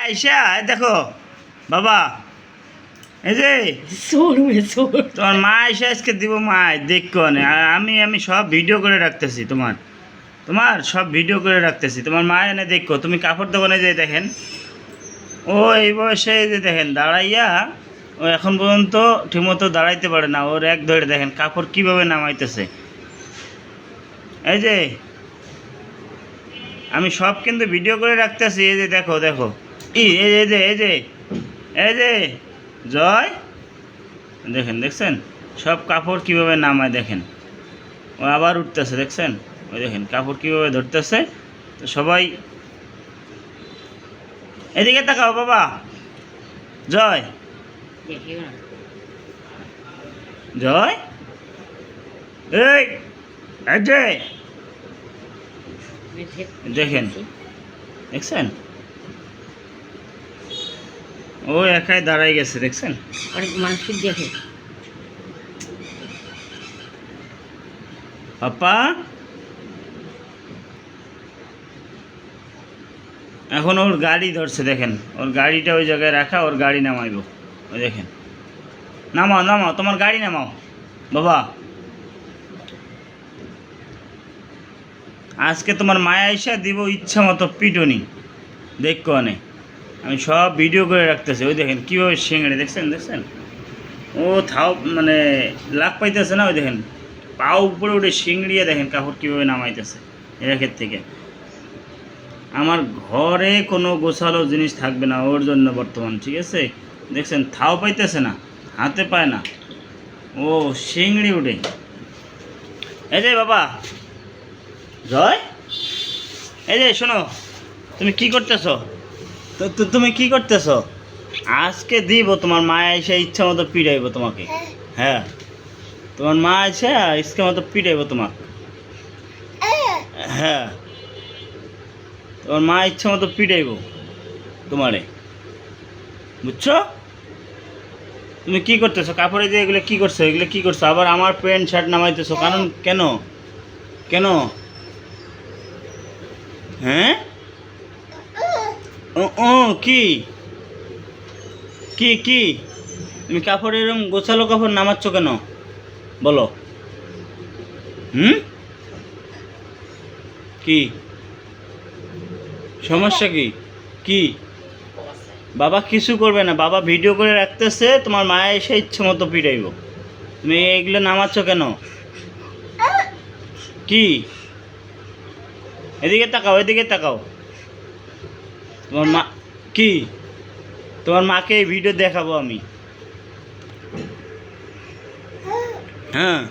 আইসা দেখো বাবা, এই যে তোমার মা এসে আজকে দিব মা দেখো না, আমি সব ভিডিও করে রাখতেছি, তোমার সব ভিডিও করে রাখতেছি। তোমার মা এনে দেখো, তুমি কাপড় দোকানে যে দেখেন ও এই বয়সে যে দেখেন দাঁড়াইয়া ও এখন পর্যন্ত ঠিকমতো দাঁড়াইতে পারে না, ওর এক ধরে দেখেন কাপড় কিভাবে নামাইতেছে। এই যে আমি সব কিন্তু ভিডিও করে রাখতেছি, এই যে দেখো দেখো এই যে জয় দেখেন, দেখছেন সব কাপড় কিভাবে নামায়, দেখেন ও আবার উঠতেছে, দেখছেন ওই দেখেন কাপড় কিভাবে ধরতেছে। তো সবাই এদিকে তাকাও বাবা, জয় জয় এই যে দেখেন, দেখছেন ও একাই দাঁড়াই গেছে, দেখছেন মানুষের দেখে পাপা। এখন ওর গাড়ি ধরছে, দেখেন ওর গাড়িটা ওই জায়গায় রাখা, ওর গাড়ি নামাইব, ওই দেখেন নামাও নামাও তোমার গাড়ি নামাও বাবা। আজকে তোমার মায়া এসে দিব ইচ্ছা মতো পিটুনি, দেখো অনেক আমি সব ভিডিও করে রাখতেছি। ওই দেখেন কীভাবে সিংড়ে, দেখছেন দেখছেন ও থাও মানে লাগ পাইতেছে না, ওই দেখেন পা উপরে উঠে সিংড়িয়ে দেখেন কাপড় কীভাবে নামাইতেছে এরাকের থেকে। আমার ঘরে কোনো গোছালো জিনিস থাকবে না ওর জন্য বর্তমান, ঠিক আছে দেখছেন থাও পাইতেছে না, হাতে পায় না, ও সিংড়ি উঠে। এই যে বাবা জয়, এই যে শোনো, তুমি কি করতেছ, তুমি কি করতেছ? আজকে দিব তোমার মা এসে ইচ্ছা মতো পিটাইব তোমাকে। হ্যাঁ তোমার মা এসে ইচ্ছা মতো পিটাইব তোমাকে। হ্যাঁ তোমার মা ইচ্ছা মতো পিটাইব তোমারে, বুঝছো? তুমি কি করতেছো কাপড়ে দিয়ে এগুলো কি করছো, এগুলো কি করছো? আবার আমার প্যান্ট শার্ট নামাইতেছো, কারণ কেন কেন? হ্যাঁ ও কি কি কি তুমি কাপড় এরকম গোছালো কাপড় নামাচ্ছ কেন বলো? কি সমস্যা কি? কি বাবা কিছু করবে না, বাবা ভিডিও করে রাখতেছে, তোমার মায়া এসে ইচ্ছে মতো পিটাইব। তুমি এগুলো নামাচ্ছ কেন? কি এদিকে তাকাও, এদিকে তাকাও। তোমার মা কি, তোমার মাকে এই ভিডিও দেখাবো আমি। হ্যাঁ